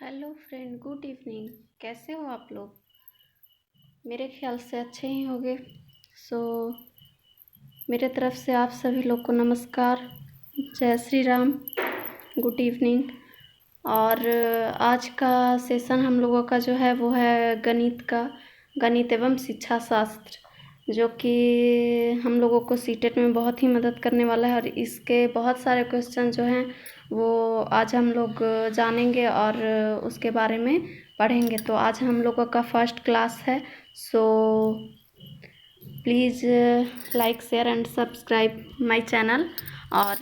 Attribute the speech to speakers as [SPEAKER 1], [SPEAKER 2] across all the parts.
[SPEAKER 1] Hello friend, good evening. कैसे हो आप लोग? मेरे ख्याल से अच्छे ही होंगे। सो मेरे तरफ से आप सभी लोग को नमस्कार, जय श्री राम, गुड इवनिंग। और आज का सेशन हम लोगों का जो है वो है गणित एवं शिक्षा शास्त्र, जो कि हम लोगों को सीटेट में बहुत ही मदद करने वाला है। और इसके बहुत सारे क्वेश्चन जो हैं वो आज हम लोग जानेंगे और उसके बारे में पढ़ेंगे। तो आज हम लोगों का फर्स्ट क्लास है। So please like, share and subscribe my channel. और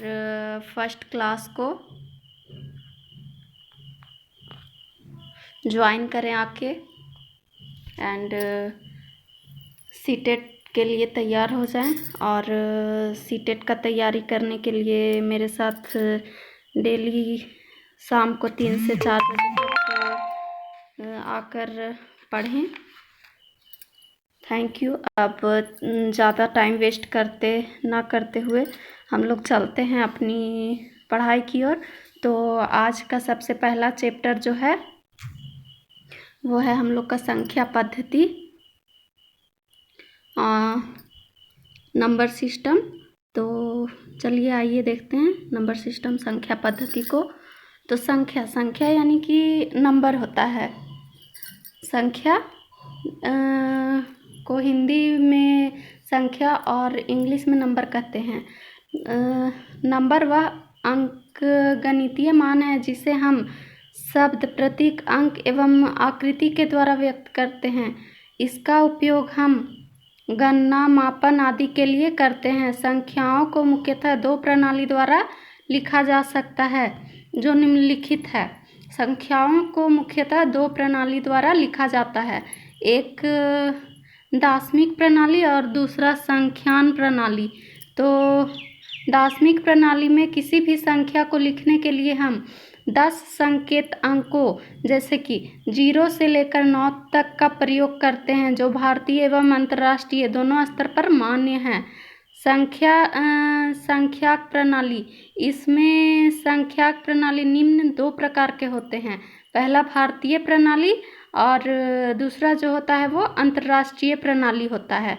[SPEAKER 1] फर्स्ट क्लास को ज्वाइन करें आके एंड सीटेट के लिए तैयार हो जाएं। और सीटेट का तैयारी करने के लिए मेरे साथ डेली शाम को 3 से 4 बजे तक आकर पढ़ें। Thank you. अब ज़्यादा टाइम वेस्ट ना करते हुए हम लोग चलते हैं अपनी पढ़ाई की ओर। तो आज का सबसे पहला चैप्टर जो है वो है हम लोग का संख्या पद्धति, नंबर सिस्टम। तो चलिए आइए देखते हैं नंबर सिस्टम, संख्या पद्धति को। तो संख्या यानी कि नंबर होता है। संख्या को हिंदी में संख्या और इंग्लिश में नंबर कहते हैं। नंबर वह अंक गणितीय मान है जिसे हम शब्द, प्रतीक, अंक एवं आकृति के द्वारा व्यक्त करते हैं। इसका उपयोग हम गणना, मापन आदि के लिए करते हैं। संख्याओं को मुख्यतः 2 प्रणाली द्वारा लिखा जा सकता है जो निम्नलिखित है। संख्याओं को मुख्यतः 2 प्रणाली द्वारा लिखा जाता है, एक दार्शनिक प्रणाली और दूसरा संख्यान प्रणाली। तो दार्शनिक प्रणाली में किसी भी संख्या को लिखने के लिए हम 10 संकेत अंकों जैसे कि 0 से लेकर 9 तक का प्रयोग करते हैं, जो भारतीय एवं अंतर्राष्ट्रीय दोनों स्तर पर मान्य है। संख्याक प्रणाली, इसमें संख्याक प्रणाली निम्न 2 प्रकार के होते हैं। पहला भारतीय प्रणाली और दूसरा जो होता है वो अंतर्राष्ट्रीय प्रणाली होता है।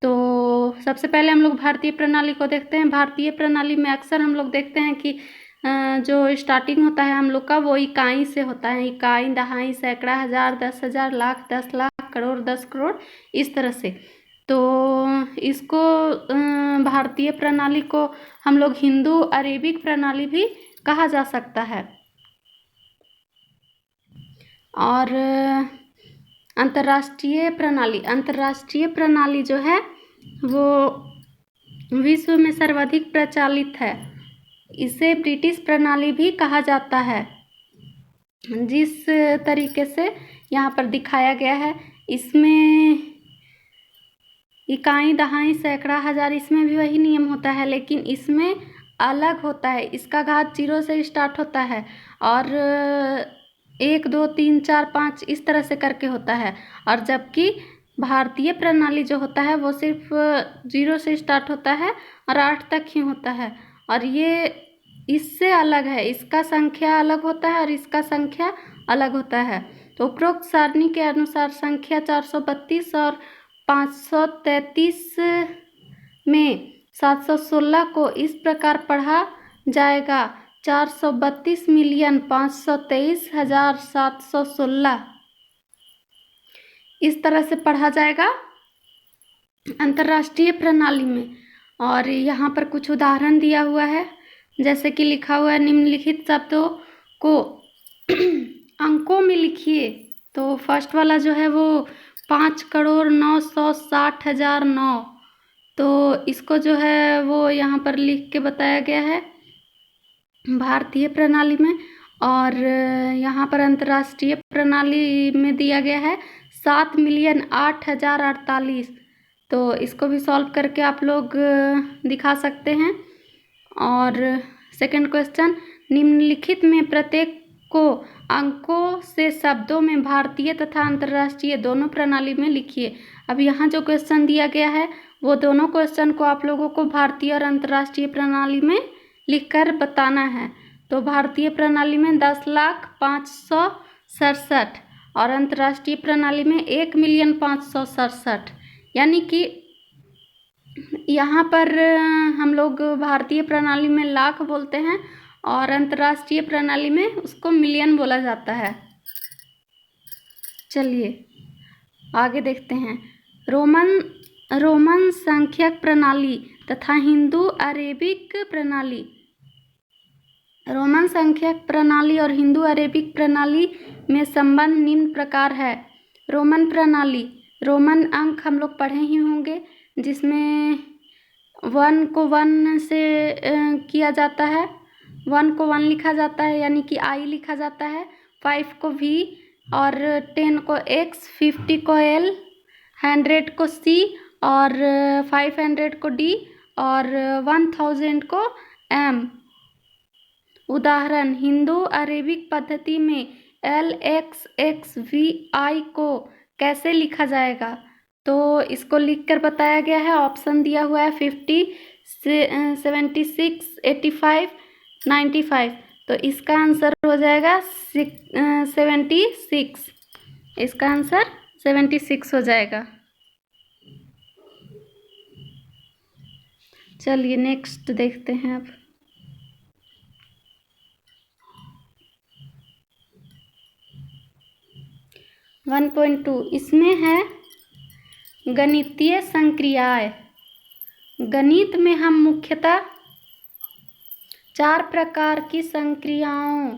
[SPEAKER 1] तो सबसे पहले हम लोग भारतीय प्रणाली को देखते हैं। भारतीय प्रणाली में अक्सर हम लोग देखते हैं कि जो स्टार्टिंग होता है हम लोग का वो इकाई से होता है। इकाई, दहाई, सैकड़ा, हजार, 10,000, लाख, 10 लाख, करोड़, 10 करोड़, इस तरह से। तो इसको भारतीय प्रणाली को हम लोग हिंदू अरेबिक प्रणाली भी कहा जा सकता है। और अंतर्राष्ट्रीय प्रणाली जो है वो विश्व में सर्वाधिक प्रचलित है। इसे ब्रिटिश प्रणाली भी कहा जाता है। जिस तरीके से यहाँ पर दिखाया गया है, इसमें इकाई, दहाई, सैकड़ा, हजार, इसमें भी वही नियम होता है, लेकिन इसमें अलग होता है। इसका घात 0 से स्टार्ट होता है और 1, 2, 3, 4, 5 इस तरह से करके होता है। और जबकि भारतीय प्रणाली जो होता है वो सिर्फ 0 से स्टार्ट होता है और 8 तक ही होता है। और ये इससे अलग है, इसका संख्या अलग होता है और इसका संख्या अलग होता है। तो उपरोक्त सारणी के अनुसार संख्या 432 और 533 में 716 को इस प्रकार पढ़ा जाएगा: 432,523,716 इस तरह से पढ़ा जाएगा अंतर्राष्ट्रीय प्रणाली में। और यहाँ पर कुछ उदाहरण दिया हुआ है, जैसे कि लिखा हुआ है निम्नलिखित शब्दों को अंकों में लिखिए। तो फर्स्ट वाला जो है वो 5,960,009। तो इसको जो है वो यहाँ पर लिख के बताया गया है भारतीय प्रणाली में। और यहाँ पर अंतर्राष्ट्रीय प्रणाली में दिया गया है 7,08,048। तो इसको भी सॉल्व करके आप लोग दिखा सकते हैं। और सेकंड क्वेश्चन, निम्नलिखित में प्रत्येक को अंकों से शब्दों में भारतीय तथा अंतर्राष्ट्रीय दोनों प्रणाली में लिखिए। अब यहाँ जो क्वेश्चन दिया गया है वो दोनों क्वेश्चन को आप लोगों को भारतीय और अंतर्राष्ट्रीय प्रणाली में लिखकर बताना है। तो भारतीय प्रणाली में 10,05,000 67 और अंतर्राष्ट्रीय प्रणाली में 1,567,000। यानी कि यहाँ पर हम लोग भारतीय प्रणाली में लाख बोलते हैं और अंतर्राष्ट्रीय प्रणाली में उसको मिलियन बोला जाता है। चलिए आगे देखते हैं। रोमन संख्यक प्रणाली तथा हिंदू अरेबिक प्रणाली। रोमन संख्यक प्रणाली और हिंदू अरेबिक प्रणाली में संबंध निम्न प्रकार है। रोमन प्रणाली, रोमन अंक हम लोग पढ़े ही होंगे, जिसमें 1 को 1 से किया जाता है, 1 को 1 लिखा जाता है यानी कि I लिखा जाता है, 5 को V और 10 को X, 50 को L, 100 को C और 500 को D और 1000 को M। उदाहरण, हिंदू अरेबिक पद्धति में LXXVI को कैसे लिखा जाएगा? तो इसको लिखकर बताया गया है। ऑप्शन दिया हुआ है 50, 76, 85, 95। तो इसका आंसर हो जाएगा 76। इसका आंसर 76 हो जाएगा। चलिए नेक्स्ट देखते हैं अब। वन 1.2 इसमें है गणितीय संक्रियाएं। गणित में हम मुख्यतः 4 प्रकार की संक्रियाओं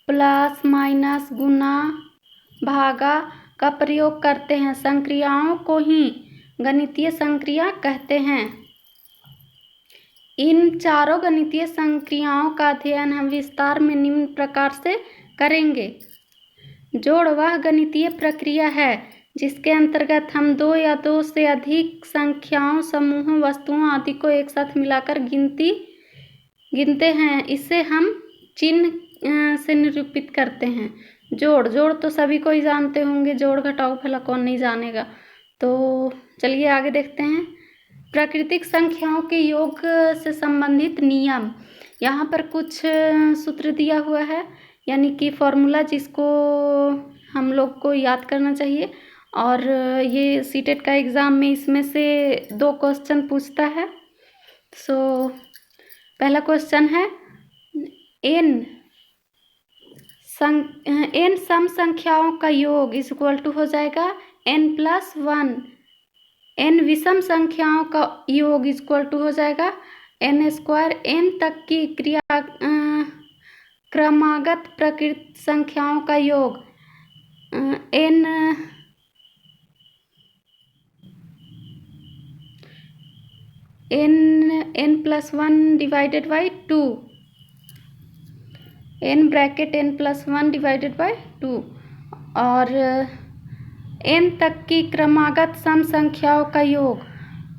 [SPEAKER 1] प्लस, माइनस, गुणा, भागा का प्रयोग करते हैं। संक्रियाओं को ही गणितीय संक्रिया कहते हैं। इन चारों गणितीय संक्रियाओं का अध्ययन हम विस्तार में निम्न प्रकार से करेंगे। जोड़ वह गणितीय प्रक्रिया है जिसके अंतर्गत हम 2 या 2 से अधिक संख्याओं, समूहों, वस्तुओं आदि को एक साथ मिलाकर गिनते हैं। इसे हम चिन्ह से निरूपित करते हैं। जोड़ तो सभी को ही जानते होंगे, जोड़ घटाओ भला कौन नहीं जानेगा। तो चलिए आगे देखते हैं। प्राकृतिक संख्याओं के योग से संबंधित नियम। यहाँ पर कुछ सूत्र दिया हुआ है, यानी कि फॉर्मूला, जिसको हम लोग को याद करना चाहिए। और ये सीटेट का एग्ज़ाम में इसमें से 2 क्वेश्चन पूछता है। पहला क्वेश्चन है n सम संख्याओं का योग इज इक्वल टू हो जाएगा n+1। n विषम संख्याओं का योग इज इक्वल टू हो जाएगा n²। n तक की क्रमागत प्रकृत संख्याओं का योग n+1 divided by 2, n bracket n+1 divided by 2। और n तक की क्रमागत सम संख्याओं का योग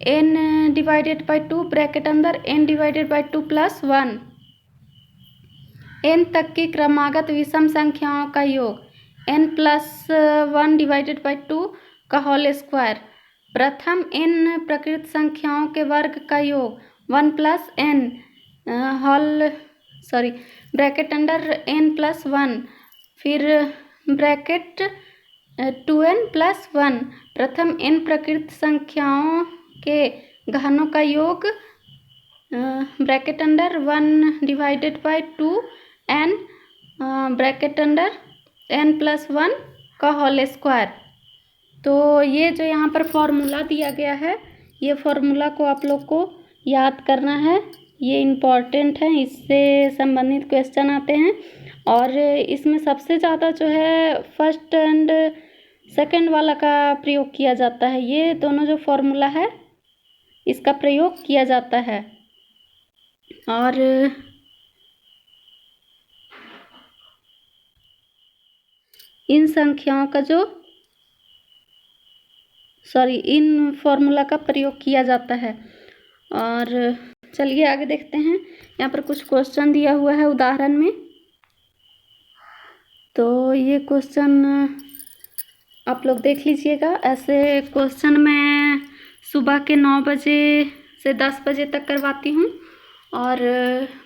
[SPEAKER 1] n डिवाइडेड बाई 2 ब्रैकेट अंदर n डिवाइडेड बाई 2 + 1। n तक की क्रमागत विषम संख्याओं का योग n+1 डिवाइडेड बाई 2 का होल स्क्वायर। प्रथम n प्रकृत संख्याओं के वर्ग का योग 1 + n ब्रैकेट अंडर n+1, फिर ब्रैकेट 2n + 1। प्रथम n प्रकृत संख्याओं के घनों का योग bracket under 1 divided by 2n bracket under n+1 का होल स्क्वायर। तो ये जो यहाँ पर फॉर्मूला दिया गया है, ये फॉर्मूला को आप लोग को याद करना है। ये इम्पॉर्टेंट है, इससे संबंधित क्वेश्चन आते हैं। और इसमें सबसे ज़्यादा जो है फर्स्ट एंड सेकंड वाला का प्रयोग किया जाता है। ये दोनों जो फॉर्मूला है इसका प्रयोग किया जाता है। और इन संख्याओं का इन फॉर्मूला का प्रयोग किया जाता है। और चलिए आगे देखते हैं। यहाँ पर कुछ क्वेश्चन दिया हुआ है उदाहरण में। तो ये क्वेश्चन आप लोग देख लीजिएगा। ऐसे क्वेश्चन मैं सुबह के 9 बजे से 10 बजे तक करवाती हूँ। और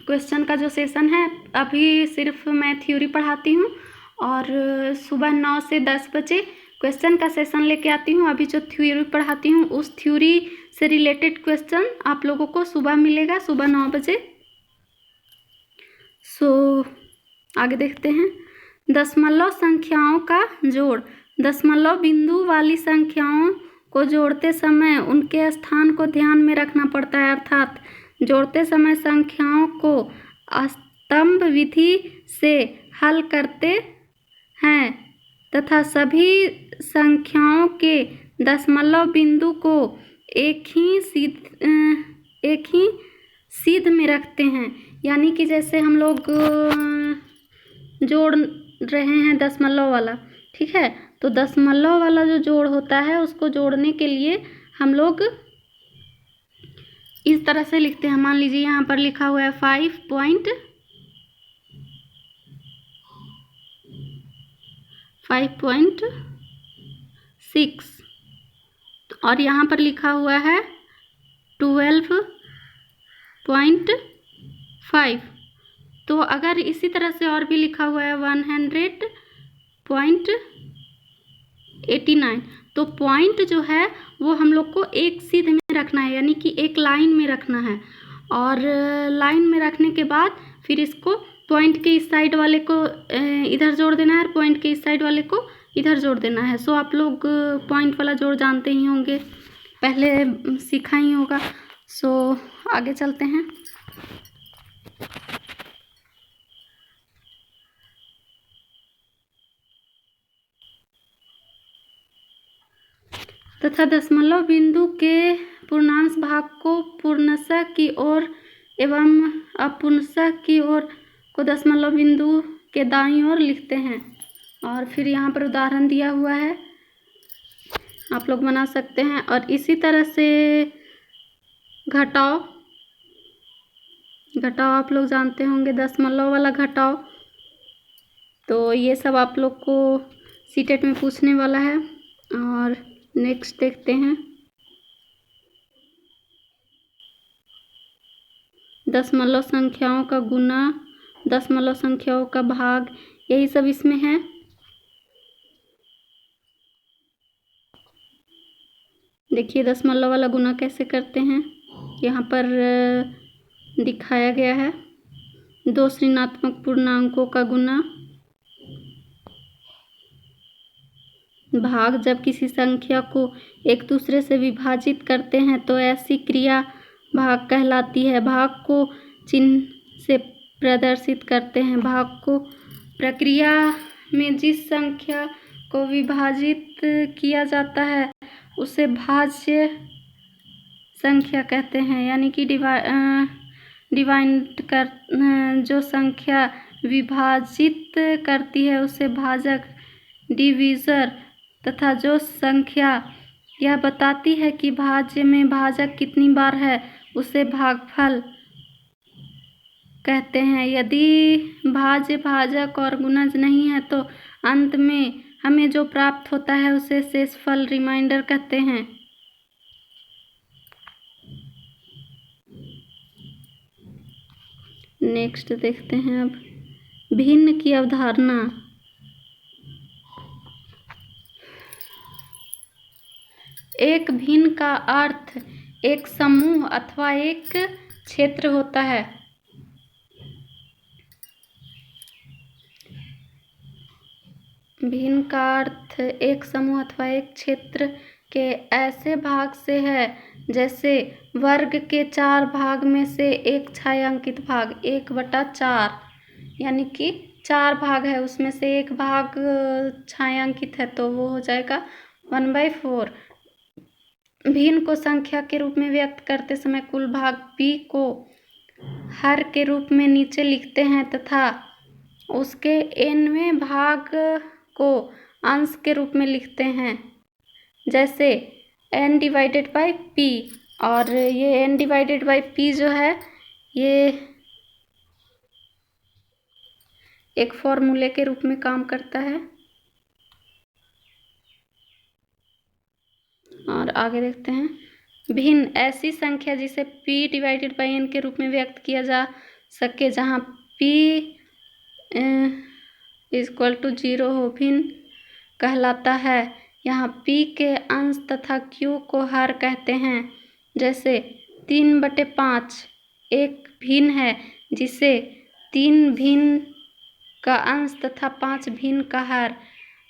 [SPEAKER 1] क्वेश्चन का जो सेशन है, अभी सिर्फ मैं थ्योरी पढ़ाती हूँ और सुबह 9 से 10 बजे क्वेश्चन का सेशन लेके आती हूँ। अभी जो थ्योरी पढ़ाती हूँ उस थ्योरी से रिलेटेड क्वेश्चन आप लोगों को सुबह मिलेगा, सुबह 9 बजे। आगे देखते हैं। दशमलव संख्याओं का जोड़। दशमलव बिंदु वाली संख्याओं को जोड़ते समय उनके स्थान को ध्यान में रखना पड़ता है, अर्थात जोड़ते समय संख्याओं को स्तंभ विधि से हल करते हैं तथा सभी संख्याओं के दशमलव बिंदु को एक ही सीध में रखते हैं। यानी कि जैसे हम लोग जोड़ रहे हैं दशमलव वाला, ठीक है, तो दशमलव वाला जो जोड़ होता है उसको जोड़ने के लिए हम लोग इस तरह से लिखते हैं। मान लीजिए यहाँ पर लिखा हुआ है 5.6 और यहाँ पर लिखा हुआ है 12.5। तो अगर इसी तरह से और भी लिखा हुआ है 100.89, तो पॉइंट जो है वो हम लोग को एक सीध में रखना है, यानी कि एक लाइन में रखना है। और लाइन में रखने के बाद फिर इसको पॉइंट के इस साइड वाले को इधर जोड़ देना है और पॉइंट के इस साइड वाले को इधर जोड़ देना है। सो आप लोग पॉइंट वाला जोड़ जानते ही होंगे, पहले सीखा ही होगा। सो आगे चलते हैं। तथा दशमलव बिंदु के पूर्णांश भाग को पूर्णशः की ओर एवं अपूर्णशः की ओर को दशमलव बिंदु के दाईं ओर लिखते हैं। और फिर यहाँ पर उदाहरण दिया हुआ है, आप लोग बना सकते हैं। और इसी तरह से घटाओ आप लोग जानते होंगे, दशमलव वाला घटाओ। तो ये सब आप लोग को सीटेट में पूछने वाला है। और नेक्स्ट देखते हैं, दशमलव संख्याओं का गुना, दशमलव संख्याओं का भाग, यही सब इसमें है। देखिए दशमलव वाला गुना कैसे करते हैं, यहाँ पर दिखाया गया है। दो ऋणात्मक पूर्णांकों का गुना, भाग। जब किसी संख्या को एक दूसरे से विभाजित करते हैं तो ऐसी क्रिया भाग कहलाती है। भाग को चिन्ह से प्रदर्शित करते हैं। भाग को प्रक्रिया में जिस संख्या को विभाजित किया जाता है उसे भाज्य संख्या कहते हैं। यानी कि डिवाइड कर जो संख्या विभाजित करती है उसे भाजक, डिवीज़र, तथा जो संख्या यह बताती है कि भाज्य में भाजक कितनी बार है उसे भागफल कहते हैं। यदि भाज्य, भाजक और गुणज नहीं है तो अंत में हमें जो प्राप्त होता है उसे शेषफल, रिमाइंडर कहते हैं। नेक्स्ट देखते हैं अब भिन्न की अवधारणा। एक भिन्न का अर्थ एक समूह अथवा एक क्षेत्र होता है। भिन्न का अर्थ एक समूह अथवा एक क्षेत्र के ऐसे भाग से है जैसे वर्ग के 4 भाग में से एक छायांकित भाग 1/4, यानी कि 4 भाग है उसमें से एक भाग छायांकित है तो वो हो जाएगा 1/4। भिन्न को संख्या के रूप में व्यक्त करते समय कुल भाग p को हर के रूप में नीचे लिखते हैं तथा उसके nवें भाग को अंश के रूप में लिखते हैं, जैसे n/p। और ये n/p जो है ये एक फॉर्मूले के रूप में काम करता है। और आगे देखते हैं, भिन्न ऐसी संख्या जिसे p/n के रूप में व्यक्त किया जा सके, जहाँ p इक्वल टू 0 हो भिन्न कहलाता है। यहाँ p के अंश तथा q को हर कहते हैं। जैसे 3/5 एक भिन्न है जिसे 3 भिन्न का अंश तथा 5 भिन्न का हर।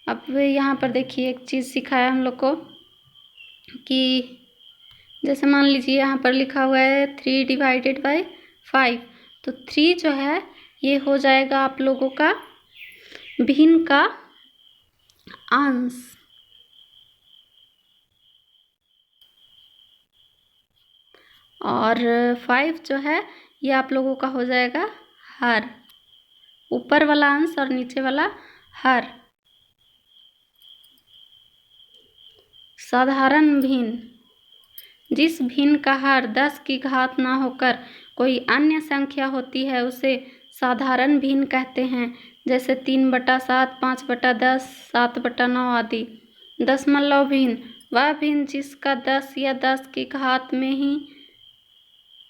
[SPEAKER 1] अब यहाँ पर देखिए एक चीज़ सिखाया हम लोग को कि जैसे मान लीजिए यहाँ पर लिखा हुआ है 3/5, तो 3 जो है ये हो जाएगा आप लोगों का भिन्न का अंश, और 5 जो है ये आप लोगों का हो जाएगा हर, ऊपर वाला अंश और नीचे वाला हर। साधारण भिन्न, जिस भिन्न का हर 10 की घात ना होकर कोई अन्य संख्या होती है उसे साधारण भिन्न कहते हैं। जैसे 3/7, 5/10, 7/9 आदि। दशमलव भिन्न, वह भिन्न जिसका 10 या 10 की घात में ही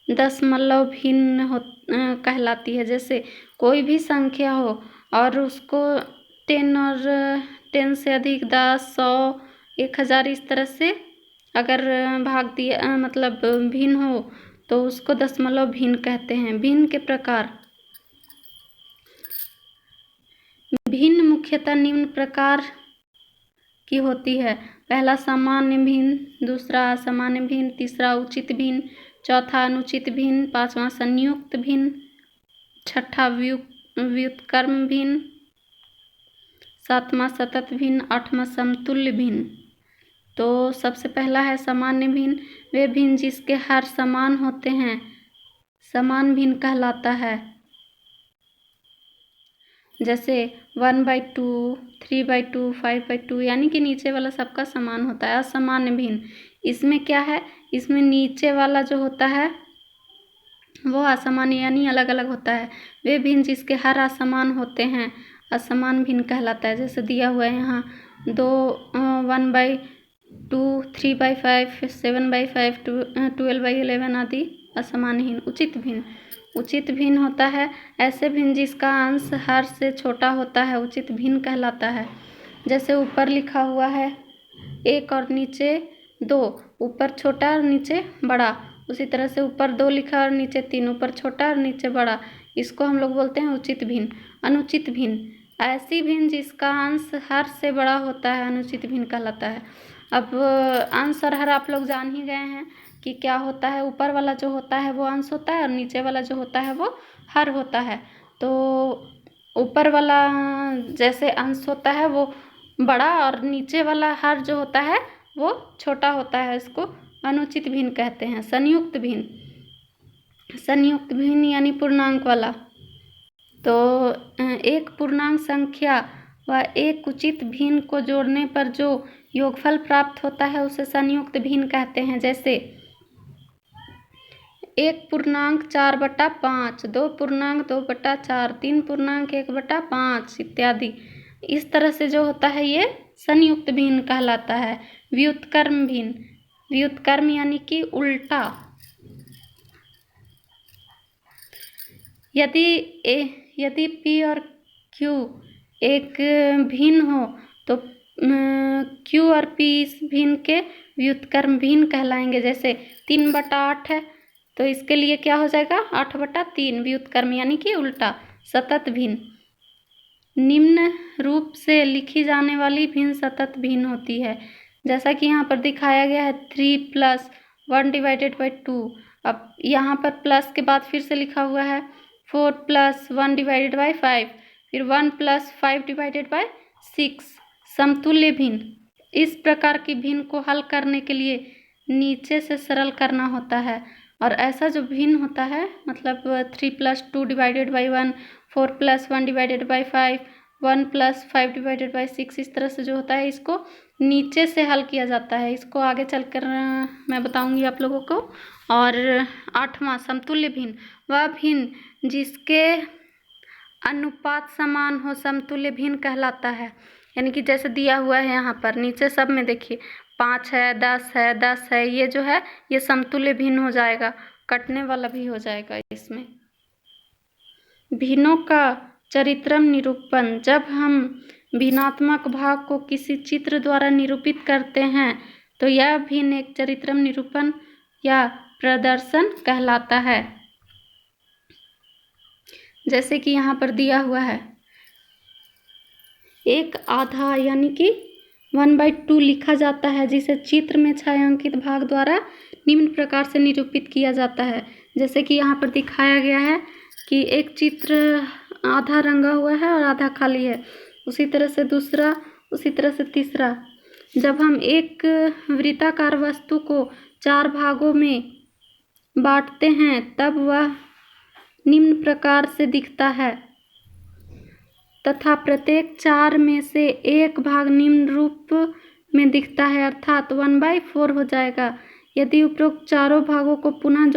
[SPEAKER 1] दशमलव भिन्न कहलाती है। जैसे कोई भी संख्या हो और उसको 10 और 10 से अधिक 10, 100, 1000 इस तरह से अगर भाग दिया मतलब भिन्न हो तो उसको दशमलव भिन्न कहते हैं। भिन्न के प्रकार, भिन्न मुख्यतः निम्न प्रकार की होती है। पहला सामान्य भिन्न, दूसरा असामान्य भिन्न, तीसरा उचित भिन्न, चौथा अनुचित भिन्न, पांचवा संयुक्त भिन्न, छठा व्युत्क्रम भिन्न, सातवां सतत भिन्न, आठवां समतुल्य भिन्न। तो सबसे पहला है सामान्य भिन्न। वे भिन्न जिसके हर समान होते हैं समान भिन्न कहलाता है। जैसे 1/2, 3/2, 5/2 यानी कि नीचे वाला सबका समान होता है। असामान्य भिन्न, इसमें क्या है, इसमें नीचे वाला जो होता है वो असामान्य यानी अलग अलग होता है। वे भिन्न जिसके हर असमान होते हैं असमान भिन्न कहलाता है। जैसे दिया हुआ है यहाँ 1/2, 3/5, 7/5, 12/11 आदि असामान्य भिन्न। उचित भिन्न, उचित भिन्न होता है ऐसे भिन्न जिसका अंश हर से छोटा होता है, उचित भिन्न कहलाता है। जैसे ऊपर लिखा हुआ है 1 और नीचे 2, ऊपर छोटा और नीचे बड़ा। उसी तरह से ऊपर 2 लिखा और नीचे 3, ऊपर छोटा और नीचे बड़ा। इसको हम लोग बोलते हैं उचित भिन्न। अनुचित भिन्न, ऐसी भिन्न जिसका अंश हर से बड़ा होता है अनुचित भिन्न कहलाता है। अब अंश और हर आप लोग जान ही गए हैं कि क्या होता है। ऊपर वाला जो होता है वो अंश होता है और नीचे वाला जो होता है वो हर होता है। तो ऊपर वाला जैसे अंश होता है वो बड़ा और नीचे वाला हर जो होता है वो छोटा होता है, इसको अनुचित भिन्न कहते हैं। संयुक्त भिन्न, संयुक्त भिन्न यानी पूर्णांक वाला। तो एक पूर्णांक संख्या व एक उचित भिन्न को जोड़ने पर जो योगफल प्राप्त होता है उसे संयुक्त भिन्न कहते हैं। जैसे 1 पूर्णांक 4/5, 2 पूर्णांक 2/4, 3 पूर्णांक 1/5 इत्यादि। इस तरह से जो होता है ये संयुक्त भिन्न कहलाता है। व्युत्क्रम भिन्न, व्युत्क्रम यानी कि उल्टा। यदि P और Q एक भिन्न हो तो Q और P इस भिन्न के व्युत्क्रम भिन्न कहलाएंगे। जैसे 3/8 है तो इसके लिए क्या हो जाएगा 8/3 व्युत्क्रम यानी कि उल्टा। सतत भिन्न, निम्न रूप से लिखी जाने वाली भिन्न सतत भिन्न होती है। जैसा कि यहाँ पर दिखाया गया है 3 + 1/2। अब यहाँ पर प्लस के बाद फिर से लिखा हुआ है 4 + 1/5, फिर 1 + 5/6। समतुल्य भिन्न, इस प्रकार की भिन्न को हल करने के लिए नीचे से सरल करना होता है। और ऐसा जो भिन्न होता है मतलब 3 + 2/1, 4 + 1/5, 1 + 5/6 इस तरह से जो होता है इसको नीचे से हल किया जाता है। इसको आगे चलकर मैं बताऊंगी आप लोगों को। और 8वां समतुल्य भिन्न, वह भिन्न जिसके अनुपात समान हो समतुल्य भिन्न कहलाता है। यानी कि जैसे दिया हुआ है यहाँ पर नीचे सब में देखिए 5 है, 10 है, 10 है, ये जो है ये समतुल्य भिन्न हो जाएगा, कटने वाला भी हो जाएगा। इसमें भिन्नों का चरित्रम निरूपण। जब हम भिन्नात्मक भाग को किसी चित्र द्वारा निरूपित करते हैं तो यह भिन्न एक चरित्रम निरूपण या प्रदर्शन कहलाता है। जैसे कि यहाँ पर दिया हुआ है, एक आधा यानी कि 1/2 लिखा जाता है, जिसे चित्र में छायांकित भाग द्वारा निम्न प्रकार से निरूपित किया जाता है। जैसे कि यहाँ पर दिखाया गया है कि एक चित्र आधा रंगा हुआ है और आधा खाली है, उसी तरह से दूसरा, उसी तरह से तीसरा। जब हम एक वृत्ताकार वस्तु को 4 भागों में बांटते हैं तब वह निम्न प्रकार से दिखता है तथा प्रत्येक 4 में से एक भाग निम्न रूप में दिखता है, अर्थात 1/4 हो जाएगा। यदि उपरोक्त चारों भागों को पुनः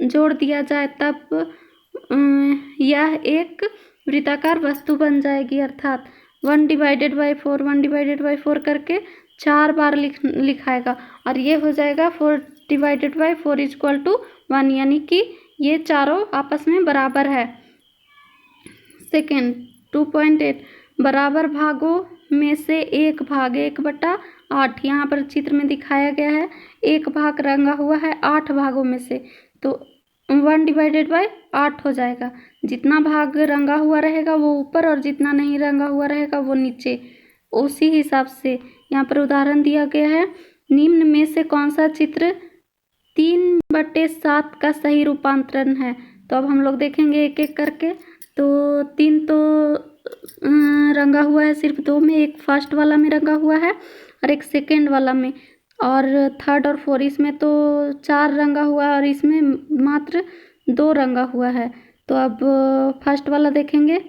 [SPEAKER 1] जोड़ दिया जाए तब यह एक वृत्ताकार वस्तु बन जाएगी, अर्थात 1/4 1/4 करके 4 बार लिखाएगा और ये हो जाएगा 4/4 = 1, यानी कि ये चारों आपस में बराबर है। सेकेंड 2.8 बराबर भागों में से एक भाग 1/8। यहाँ पर चित्र में दिखाया गया है एक भाग रंगा हुआ है 8 भागों में से, तो 1/8 हो जाएगा। जितना भाग रंगा हुआ रहेगा वो ऊपर और जितना नहीं रंगा हुआ रहेगा वो नीचे। उसी हिसाब से यहाँ पर उदाहरण दिया गया है, निम्न में से कौन सा चित्र 3/7 का सही रूपांतरण है। तो अब हम लोग देखेंगे एक एक करके। तो 3 तो रंगा हुआ है सिर्फ 2 में, एक फर्स्ट वाला में रंगा हुआ है और एक सेकेंड वाला में, और 3rd और 4 इसमें तो 4 रंगा हुआ है और इसमें मात्र 2 रंगा हुआ है। तो अब फर्स्ट वाला देखेंगे,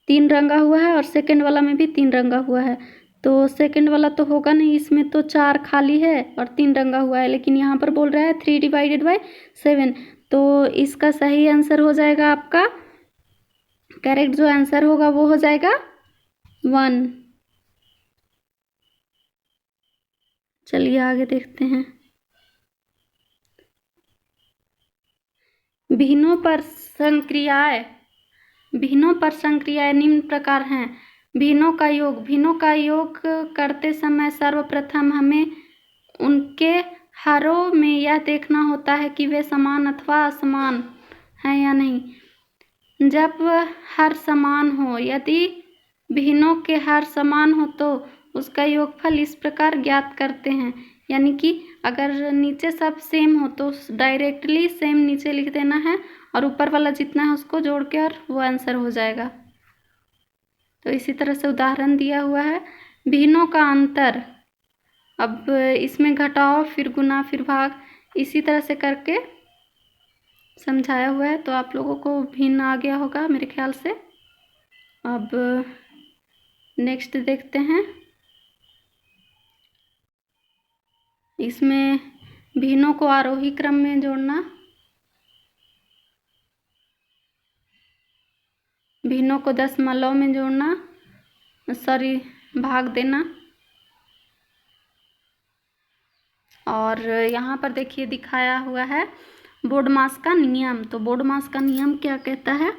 [SPEAKER 1] 3 रंगा हुआ है और सेकेंड वाला में भी 3 रंगा हुआ है। तो सेकेंड वाला तो होगा नहीं, इसमें तो 4 खाली है और 3 रंगा हुआ है, लेकिन यहाँ पर बोल रहा है 3/7। तो इसका सही आंसर हो जाएगा आपका, करेक्ट जो आंसर होगा वो हो जाएगा 1। चलिए आगे देखते हैं। भिन्नों पर संक्रियाएं निम्न प्रकार हैं। भिन्नों का योग करते समय सर्वप्रथम हमें उनके हरों में यह देखना होता है कि वे समान अथवा असमान हैं या नहीं। जब हर समान हो, यदि भिन्नों के हर समान हो तो उसका योगफल इस प्रकार ज्ञात करते हैं, यानी कि अगर नीचे सब सेम हो तो डायरेक्टली सेम नीचे लिख देना है और ऊपर वाला जितना है उसको जोड़ के और वो आंसर हो जाएगा। तो इसी तरह से उदाहरण दिया हुआ है, भिन्नों का अंतर। अब इसमें घटाओ फिर गुना फिर भाग, इसी तरह से करके समझाया हुआ है। तो आप लोगों को भिन्न आ गया होगा मेरे ख्याल से। अब नेक्स्ट देखते हैं। इसमें भिन्नों को आरोही क्रम में जोड़ना, भिन्नों को दशमलव में जोड़ना, भाग देना। और यहाँ पर देखिए दिखाया हुआ है बोडमास का नियम। तो बोडमास का नियम क्या कहता है?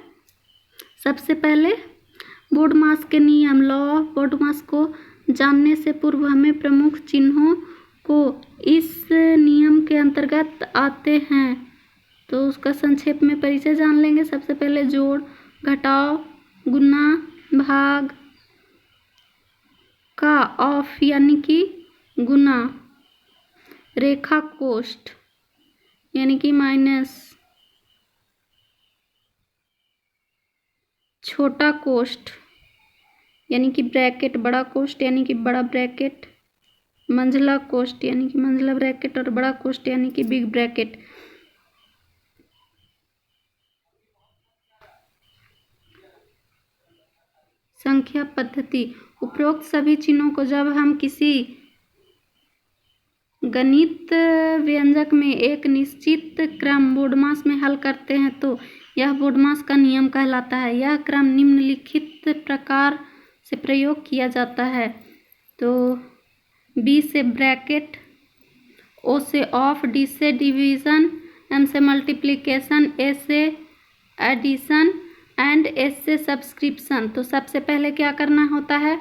[SPEAKER 1] सबसे पहले बोडमास के नियम, लॉ ऑफ बोडमास को जानने से पूर्व हमें प्रमुख चिन्हों को इस नियम के अंतर्गत आते हैं। तो उसका संक्षेप में परिचय जान लेंगे। सबसे पहले जोड़, घटाव, गुना, भाग, का ऑफ यानी कि गुना, रेखा कोष्ठ यानी कि माइनस, छोटा कोष्ठ यानी कि ब्रैकेट, बड़ा कोष्ठ यानी कि बड़ा ब्रैकेट, मंझला कोष्ठ यानी कि मंझला ब्रैकेट और बड़ा कोष्ठ यानी कि बिग ब्रैकेट। संख्या पद्धति, उपरोक्त सभी चिन्हों को जब हम किसी गणित व्यंजक में एक निश्चित क्रम बोडमास में हल करते हैं तो यह बोडमास का नियम कहलाता है। यह क्रम निम्नलिखित प्रकार से प्रयोग किया जाता है। तो बी से ब्रैकेट, ओ से ऑफ, डी से डिवीज़न, एम से मल्टीप्लिकेशन, ए से एडिशन, एंड एस से सब्सक्रिप्शन। तो सबसे पहले क्या करना होता है,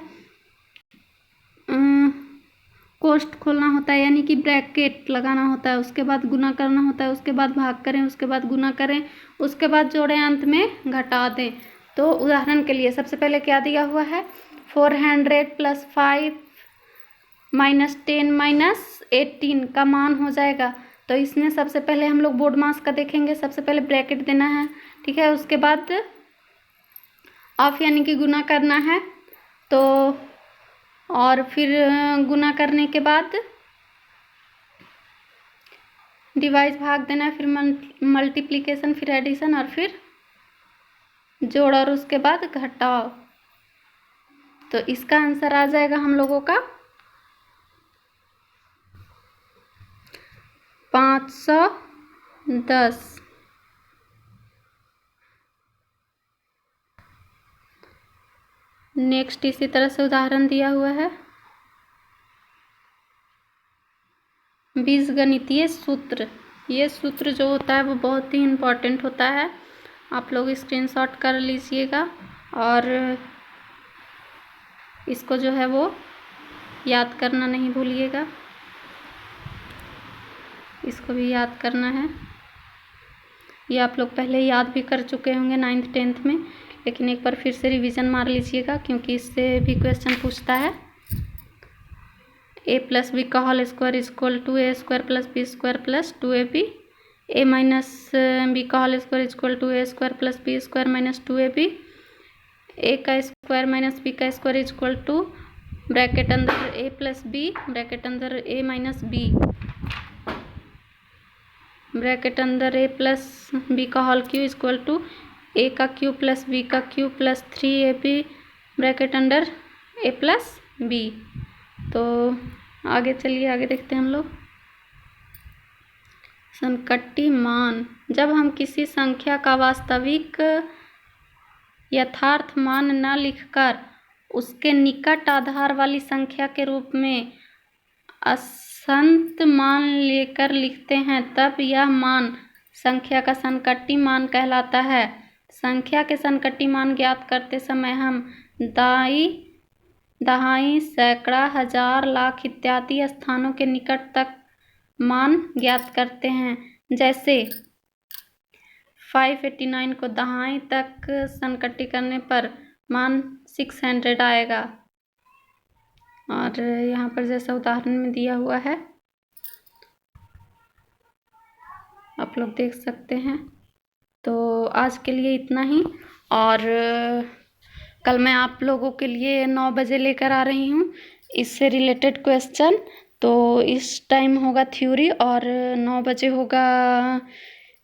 [SPEAKER 1] कोष्ठ खोलना होता है, यानी कि ब्रैकेट लगाना होता है, उसके बाद गुना करना होता है, उसके बाद भाग करें, उसके बाद गुना करें, उसके बाद जोड़ें, अंत में घटा दें। तो उदाहरण के लिए सबसे पहले क्या दिया हुआ है, 400 + 5 - 10 - 18 का मान हो जाएगा। तो इसमें सबसे पहले हम लोग बोर्ड मास का देखेंगे। सबसे पहले ब्रैकेट देना है, ठीक है, उसके बाद ऑफ यानी कि गुना करना है। तो और फिर गुना करने के बाद डिवाइड भाग देना है, फिर मल्टीप्लिकेशन, फिर एडिशन और फिर जोड़ और उसके बाद घटाओ। तो इसका आंसर आ जाएगा हम लोगों का 510। नेक्स्ट इसी तरह से उदाहरण दिया हुआ है, बीजगणितीय सूत्र। ये सूत्र जो होता है वो बहुत ही इम्पोर्टेंट होता है, आप लोग स्क्रीनशॉट कर लीजिएगा और इसको जो है वो याद करना नहीं भूलिएगा, इसको भी याद करना है। ये आप लोग पहले याद भी कर चुके होंगे 9th 10th में, लेकिन एक बार फिर से रिवीजन मार लीजिएगा क्योंकि इससे भी क्वेश्चन पूछता है। a + b का whole square equal to a² + b² + 2ab, a - b का whole square equal to a² + b² - 2ab, a का स्क्वायर - b का स्क्वायर इक्वल टू ब्रैकेट अंदर a + b ब्रैकेट अंदर a - b ब्रैकेट अंदर a + b का whole cube equal to a का cube + b का cube + 3ab bracket under a + b। तो आगे चलिए, आगे देखते हैं हम लोग। संकटी मान, जब हम किसी संख्या का वास्तविक यथार्थ मान न लिखकर उसके निकट आधार वाली संख्या के रूप में असंत मान लेकर लिखते हैं, तब यह मान संख्या का संकटी मान कहलाता है। संख्या के संकटी मान ज्ञात करते समय हम दहाई, सैकड़ा, हजार, लाख इत्यादि स्थानों के निकट तक मान ज्ञात करते हैं। जैसे 589 को दहाई तक संकटी करने पर मान 600 आएगा। और यहाँ पर जैसा उदाहरण में दिया हुआ है आप लोग देख सकते हैं। तो आज के लिए इतना ही, और कल मैं आप लोगों के लिए 9 बजे लेकर आ रही हूँ इससे रिलेटेड क्वेश्चन। तो इस टाइम होगा थ्योरी और 9 बजे होगा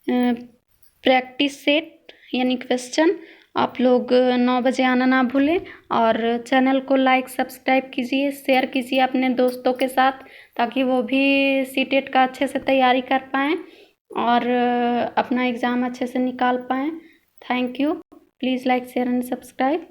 [SPEAKER 1] प्रैक्टिस सेट यानी क्वेश्चन। आप लोग 9 बजे आना ना भूलें और चैनल को लाइक सब्सक्राइब कीजिए, शेयर कीजिए अपने दोस्तों के साथ, ताकि वो भी सीटेट का अच्छे से तैयारी कर पाएँ और अपना एग्ज़ाम अच्छे से निकाल पाएँ। Thank you. Please like, share and subscribe.